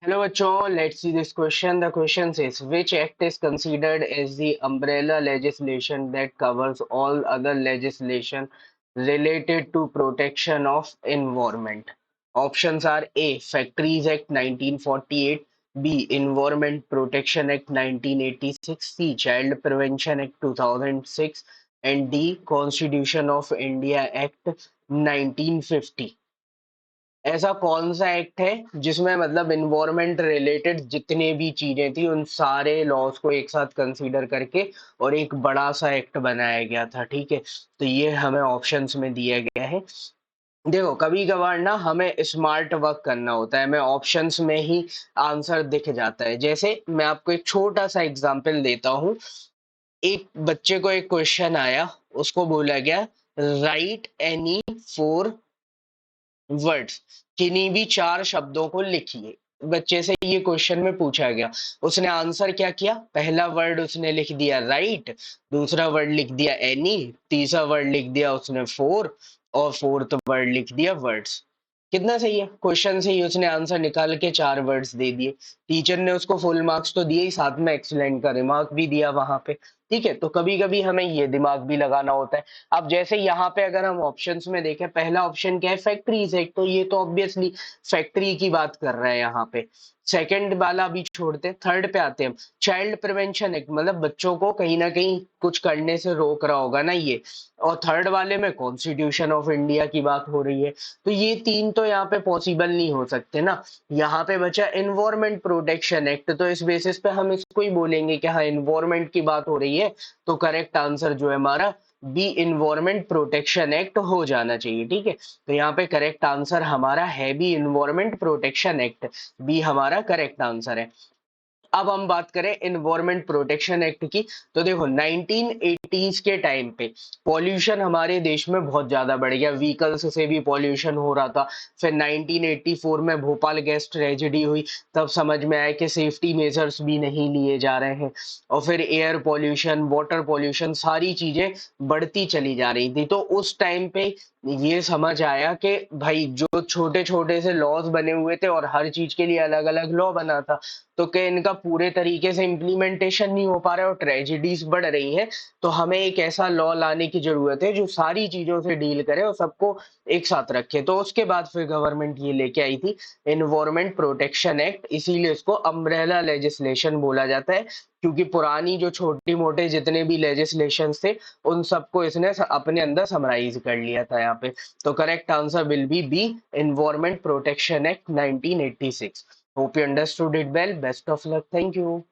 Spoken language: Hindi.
Hello, bachon. Let's see this question. The question says, which act is considered as the umbrella legislation that covers all other legislation related to protection of environment? Options are A. Factories Act 1948, B. Environment Protection Act 1986, C. Child Prevention Act 2006, and D. Constitution of India Act 1950. ऐसा कौन सा एक्ट है जिसमें मतलब इन्वायरमेंट रिलेटेड जितने भी चीजें थी उन सारे लॉज को एक साथ कंसीडर करके और एक बड़ा सा एक्ट बनाया गया था। ठीक है, तो ये हमें ऑप्शंस में दिया गया है। देखो, कभी कभार ना हमें स्मार्ट वर्क करना होता है, हमें ऑप्शंस में ही आंसर दिख जाता है। जैसे मैं आपको एक छोटा सा एग्जांपल देता हूँ। एक बच्चे को एक क्वेश्चन आया, उसको बोला गया राइट एनी फोर वर्ड्स, किन्हीं भी चार शब्दों को लिखिए। बच्चे से ये क्वेश्चन में पूछा गया, उसने आंसर क्या किया? पहला वर्ड उसने लिख दिया राइट, दूसरा वर्ड लिख दिया एनी, तीसरा वर्ड लिख दिया उसने फोर, और फोर्थ वर्ड लिख दिया वर्ड्स। कितना सही है? क्वेश्चन से ही उसने आंसर निकाल के चार वर्ड्स दे दिए। टीचर ने उसको फुल मार्क्स तो दिए ही, साथ में एक्सीलेंट का रिमार्क भी दिया वहां पे। ठीक है, तो कभी कभी हमें ये दिमाग भी लगाना होता है। अब जैसे यहाँ पे अगर हम ऑप्शंस में देखें, पहला ऑप्शन क्या है? फैक्ट्रीज एक्ट, तो ये तो ऑब्वियसली फैक्ट्री की बात कर रहे हैं यहाँ पे। सेकंड वाला भी छोड़ते हैं, थर्ड पे आते हैं हम। चाइल्ड प्रिवेंशन एक्ट, मतलब बच्चों को कहीं ना कहीं कुछ करने से रोक रहा होगा ना ये। और थर्ड वाले में कॉन्स्टिट्यूशन ऑफ इंडिया की बात हो रही है। तो ये तीन तो यहाँ पे पॉसिबल नहीं हो सकते ना। यहाँ पे बचा एनवायरमेंट प्रोटेक्शन एक्ट, तो इस बेसिस पे हम इसको ही बोलेंगे कि हाँ, एनवायरमेंट की बात हो रही है। तो करेक्ट आंसर जो है हमारा बी, इन्वायरमेंट प्रोटेक्शन एक्ट हो जाना चाहिए। ठीक है, तो यहाँ पे करेक्ट आंसर हमारा है B, environment protection act. B हमारा करेक्ट आंसर है। अब हम बात करें इन्वायरमेंट प्रोटेक्शन एक्ट की, तो देखो 1980s के टाइम पे पॉल्यूशन हमारे देश में बहुत ज्यादा बढ़ गया, व्हीकल्स से भी पॉल्यूशन हो रहा था। फिर 1984 में भोपाल गैस ट्रेजेडी हुई, तब समझ में आया कि सेफ्टी मेजर्स भी नहीं लिए जा रहे हैं। और फिर एयर पॉल्यूशन, वाटर पॉल्यूशन, सारी चीजें बढ़ती चली जा रही थी। तो उस टाइम पे ये समझ आया कि भाई जो छोटे छोटे से लॉज बने हुए थे और हर चीज के लिए अलग अलग लॉ बना था, तो क्या इनका पूरे तरीके से इम्प्लीमेंटेशन नहीं हो पा रहा है और ट्रेजेडीज बढ़ रही हैं। तो हमें एक ऐसा लॉ लाने की जरूरत है जो सारी चीजों से डील करे और सबको एक साथ रखे। तो उसके बाद फिर गवर्नमेंट ये लेके आई थी एनवायरमेंट प्रोटेक्शन एक्ट, इसीलिए इसको अम्ब्रेला लेजिस्लेशन बोला जाता है। क्योंकि पुरानी जो छोटी मोटे जितने भी लेजिस्लेशन थे उन सबको इसने अपने अंदर समराइज कर लिया था यहाँ पे। तो correct answer will be environment protection act 1986। Hope you understood it well. Best of luck. Thank you.